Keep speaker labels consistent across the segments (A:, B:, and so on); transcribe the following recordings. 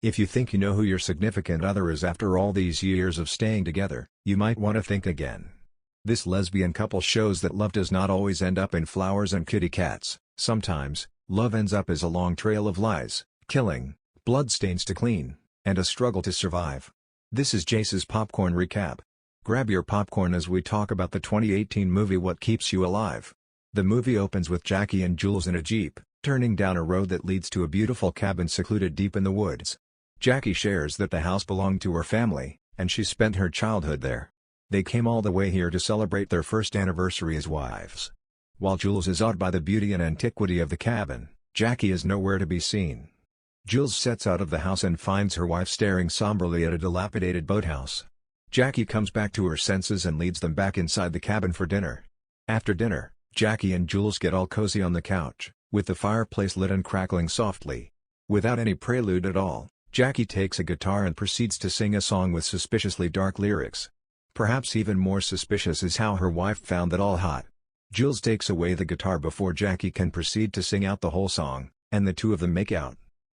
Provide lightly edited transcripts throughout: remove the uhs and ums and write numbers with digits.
A: If you think you know who your significant other is after all these years of staying together, you might want to think again. This lesbian couple shows that love does not always end up in flowers and kitty cats. Sometimes, love ends up as a long trail of lies, killing, bloodstains to clean, and a struggle to survive. This is Jace's Popcorn Recap. Grab your popcorn as we talk about the 2018 movie What Keeps You Alive. The movie opens with Jackie and Jules in a Jeep, turning down a road that leads to a beautiful cabin secluded deep in the woods. Jackie shares that the house belonged to her family, and she spent her childhood there. They came all the way here to celebrate their first anniversary as wives. While Jules is awed by the beauty and antiquity of the cabin, Jackie is nowhere to be seen. Jules sets out of the house and finds her wife staring somberly at a dilapidated boathouse. Jackie comes back to her senses and leads them back inside the cabin for dinner. After dinner, Jackie and Jules get all cozy on the couch, with the fireplace lit and crackling softly. Without any prelude at all, Jackie takes a guitar and proceeds to sing a song with suspiciously dark lyrics. Perhaps even more suspicious is how her wife found that all hot. Jules takes away the guitar before Jackie can proceed to sing out the whole song, and the two of them make out.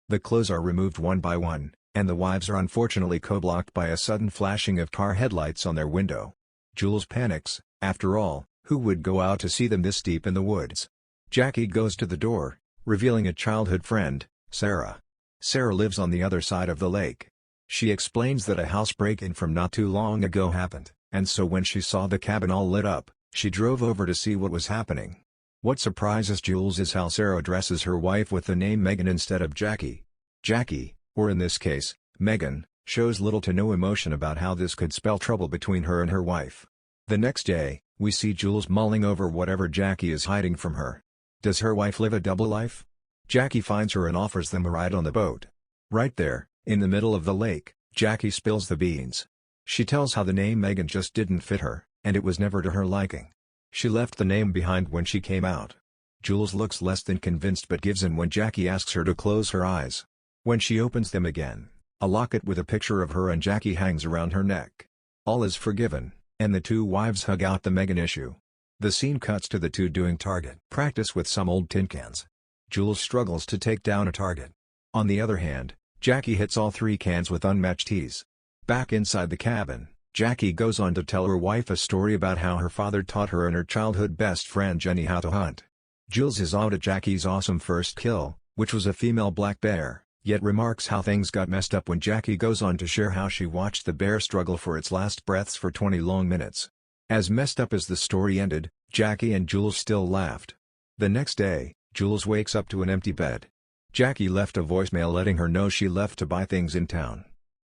A: The clothes are removed one by one, and the wives are unfortunately co-blocked by a sudden flashing of car headlights on their window. Jules panics. After all, who would go out to see them this deep in the woods? Jackie goes to the door, revealing a childhood friend, Sarah. Sarah lives on the other side of the lake. She explains that a house break-in from not too long ago happened, and so when she saw the cabin all lit up, she drove over to see what was happening. What surprises Jules is how Sarah addresses her wife with the name Megan instead of Jackie. Jackie, or in this case, Megan, shows little to no emotion about how this could spell trouble between her and her wife. The next day, we see Jules mulling over whatever Jackie is hiding from her. Does her wife live a double life? Jackie finds her and offers them a ride on the boat. Right there, in the middle of the lake, Jackie spills the beans. She tells how the name Megan just didn't fit her, and it was never to her liking. She left the name behind when she came out. Jules looks less than convinced but gives in when Jackie asks her to close her eyes. When she opens them again, a locket with a picture of her and Jackie hangs around her neck. All is forgiven, and the two wives hug out the Megan issue. The scene cuts to the two doing target practice with some old tin cans. Jules struggles to take down a target. On the other hand, Jackie hits all three cans with unmatched ease. Back inside the cabin, Jackie goes on to tell her wife a story about how her father taught her and her childhood best friend Jenny how to hunt. Jules is awed at Jackie's awesome first kill, which was a female black bear, yet remarks how things got messed up when Jackie goes on to share how she watched the bear struggle for its last breaths for 20 long minutes. As messed up as the story ended, Jackie and Jules still laughed. The next day, Jules wakes up to an empty bed. Jackie left a voicemail letting her know she left to buy things in town.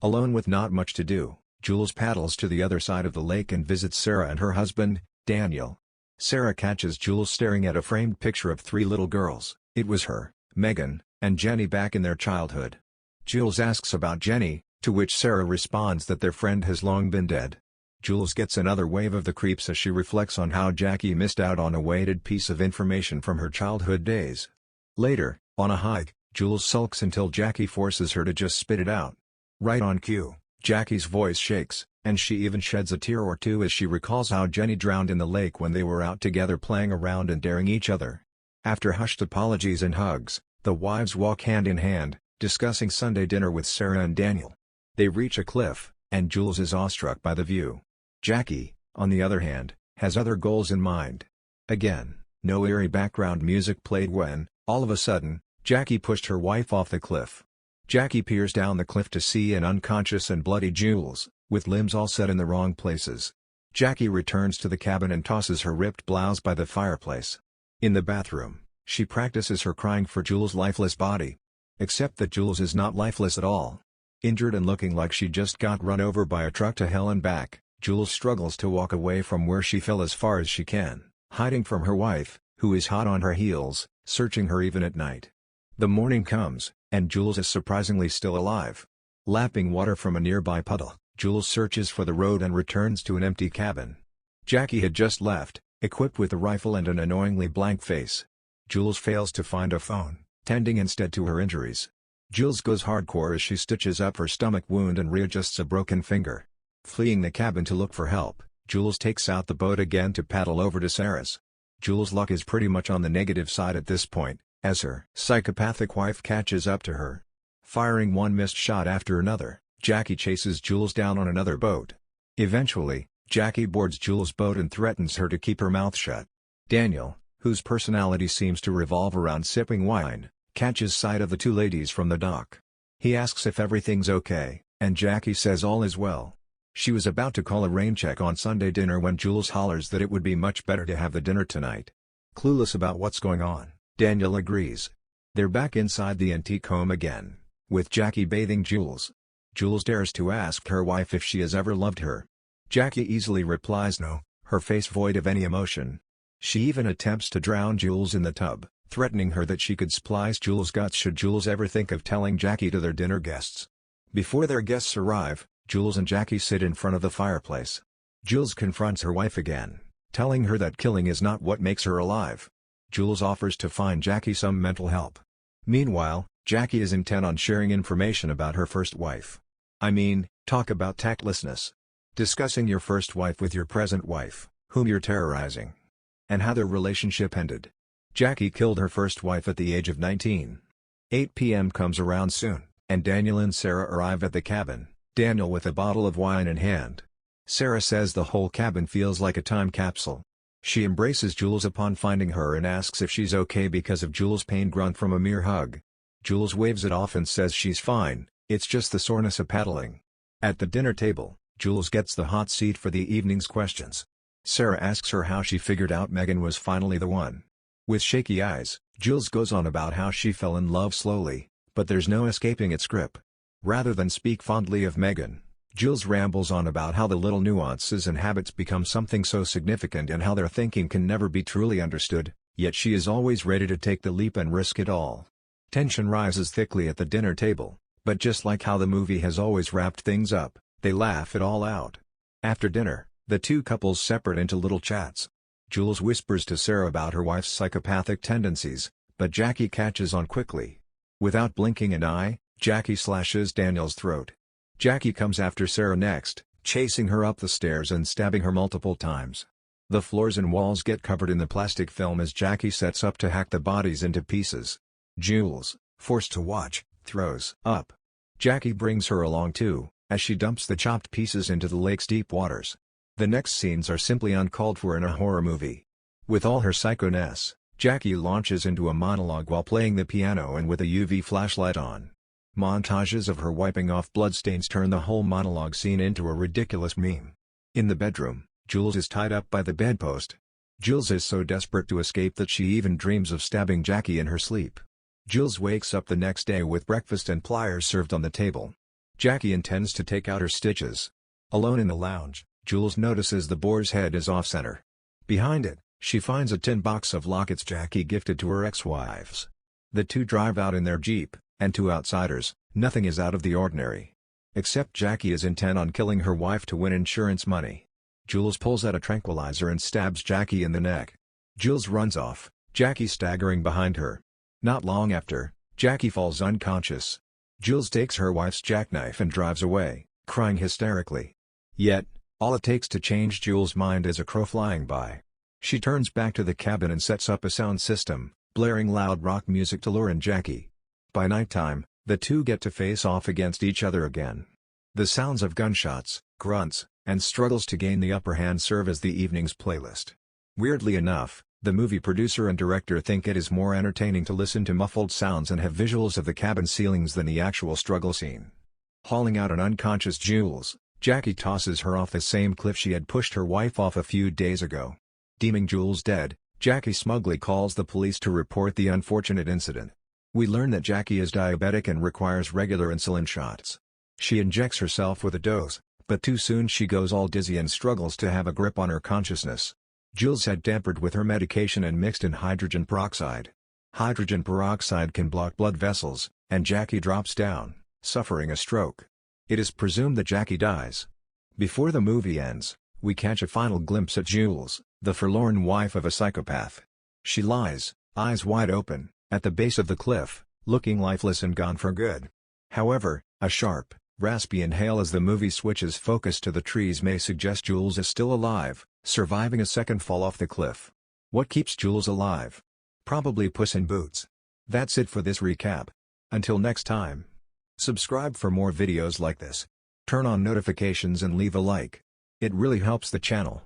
A: Alone with not much to do, Jules paddles to the other side of the lake and visits Sarah and her husband, Daniel. Sarah catches Jules staring at a framed picture of three little girls. It was her, Megan, and Jenny back in their childhood. Jules asks about Jenny, to which Sarah responds that their friend has long been dead. Jules gets another wave of the creeps as she reflects on how Jackie missed out on a weighted piece of information from her childhood days. Later, on a hike, Jules sulks until Jackie forces her to just spit it out. Right on cue, Jackie's voice shakes, and she even sheds a tear or two as she recalls how Jenny drowned in the lake when they were out together playing around and daring each other. After hushed apologies and hugs, the wives walk hand in hand, discussing Sunday dinner with Sarah and Daniel. They reach a cliff, and Jules is awestruck by the view. Jackie, on the other hand, has other goals in mind. Again, no eerie background music played when, all of a sudden, Jackie pushed her wife off the cliff. Jackie peers down the cliff to see an unconscious and bloody Jules, with limbs all set in the wrong places. Jackie returns to the cabin and tosses her ripped blouse by the fireplace. In the bathroom, she practices her crying for Jules' lifeless body. Except that Jules is not lifeless at all. Injured and looking like she just got run over by a truck to hell and back, Jules struggles to walk away from where she fell as far as she can, hiding from her wife, who is hot on her heels, searching her even at night. The morning comes, and Jules is surprisingly still alive. Lapping water from a nearby puddle, Jules searches for the road and returns to an empty cabin. Jackie had just left, equipped with a rifle and an annoyingly blank face. Jules fails to find a phone, tending instead to her injuries. Jules goes hardcore as she stitches up her stomach wound and readjusts a broken finger. Fleeing the cabin to look for help, Jules takes out the boat again to paddle over to Sarah's. Jules' luck is pretty much on the negative side at this point, as her psychopathic wife catches up to her. Firing one missed shot after another, Jackie chases Jules down on another boat. Eventually, Jackie boards Jules' boat and threatens her to keep her mouth shut. Daniel, whose personality seems to revolve around sipping wine, catches sight of the two ladies from the dock. He asks if everything's okay, and Jackie says all is well. She was about to call a rain check on Sunday dinner when Jules hollers that it would be much better to have the dinner tonight. Clueless about what's going on, Daniel agrees. They're back inside the antique home again, with Jackie bathing Jules. Jules dares to ask her wife if she has ever loved her. Jackie easily replies no, her face void of any emotion. She even attempts to drown Jules in the tub, threatening her that she could splice Jules' guts should Jules ever think of telling Jackie to their dinner guests. Before their guests arrive, Jules and Jackie sit in front of the fireplace. Jules confronts her wife again, telling her that killing is not what makes her alive. Jules offers to find Jackie some mental help. Meanwhile, Jackie is intent on sharing information about her first wife. I mean, talk about tactlessness. Discussing your first wife with your present wife, whom you're terrorizing. And how their relationship ended. Jackie killed her first wife at the age of 19. 8 p.m. comes around soon, and Daniel and Sarah arrive at the cabin, Daniel with a bottle of wine in hand. Sarah says the whole cabin feels like a time capsule. She embraces Jules upon finding her and asks if she's okay because of Jules' pain grunt from a mere hug. Jules waves it off and says she's fine, it's just the soreness of paddling. At the dinner table, Jules gets the hot seat for the evening's questions. Sarah asks her how she figured out Megan was finally the one. With shaky eyes, Jules goes on about how she fell in love slowly, but there's no escaping its grip. Rather than speak fondly of Megan, Jules rambles on about how the little nuances and habits become something so significant and how their thinking can never be truly understood, yet she is always ready to take the leap and risk it all. Tension rises thickly at the dinner table, but just like how the movie has always wrapped things up, they laugh it all out. After dinner, the two couples separate into little chats. Jules whispers to Sarah about her wife's psychopathic tendencies, but Jackie catches on quickly. Without blinking an eye, Jackie slashes Daniel's throat. Jackie comes after Sarah next, chasing her up the stairs and stabbing her multiple times. The floors and walls get covered in the plastic film as Jackie sets up to hack the bodies into pieces. Jules, forced to watch, throws up. Jackie brings her along too, as she dumps the chopped pieces into the lake's deep waters. The next scenes are simply uncalled for in a horror movie. With all her psycho-ness, Jackie launches into a monologue while playing the piano and with a UV flashlight on. Montages of her wiping off bloodstains turn the whole monologue scene into a ridiculous meme. In the bedroom, Jules is tied up by the bedpost. Jules is so desperate to escape that she even dreams of stabbing Jackie in her sleep. Jules wakes up the next day with breakfast and pliers served on the table. Jackie intends to take out her stitches. Alone in the lounge, Jules notices the boar's head is off-center. Behind it, she finds a tin box of lockets Jackie gifted to her ex-wives. The two drive out in their Jeep, and to outsiders, nothing is out of the ordinary. Except Jackie is intent on killing her wife to win insurance money. Jules pulls out a tranquilizer and stabs Jackie in the neck. Jules runs off, Jackie staggering behind her. Not long after, Jackie falls unconscious. Jules takes her wife's jackknife and drives away, crying hysterically. Yet, all it takes to change Jules' mind is a crow flying by. She turns back to the cabin and sets up a sound system, blaring loud rock music to lure in Jackie. By nighttime, the two get to face off against each other again. The sounds of gunshots, grunts, and struggles to gain the upper hand serve as the evening's playlist. Weirdly enough, the movie producer and director think it is more entertaining to listen to muffled sounds and have visuals of the cabin ceilings than the actual struggle scene. Hauling out an unconscious Jules, Jackie tosses her off the same cliff she had pushed her wife off a few days ago. Deeming Jules dead, Jackie smugly calls the police to report the unfortunate incident. We learn that Jackie is diabetic and requires regular insulin shots. She injects herself with a dose, but too soon she goes all dizzy and struggles to have a grip on her consciousness. Jules had tampered with her medication and mixed in hydrogen peroxide. Hydrogen peroxide can block blood vessels, and Jackie drops down, suffering a stroke. It is presumed that Jackie dies. Before the movie ends, we catch a final glimpse at Jules, the forlorn wife of a psychopath. She lies, eyes wide open, at the base of the cliff, looking lifeless and gone for good. However, a sharp, raspy inhale as the movie switches focus to the trees may suggest Jules is still alive, surviving a second fall off the cliff. What keeps Jules alive? Probably Puss in Boots. That's it for this recap. Until next time. Subscribe for more videos like this. Turn on notifications and leave a like. It really helps the channel.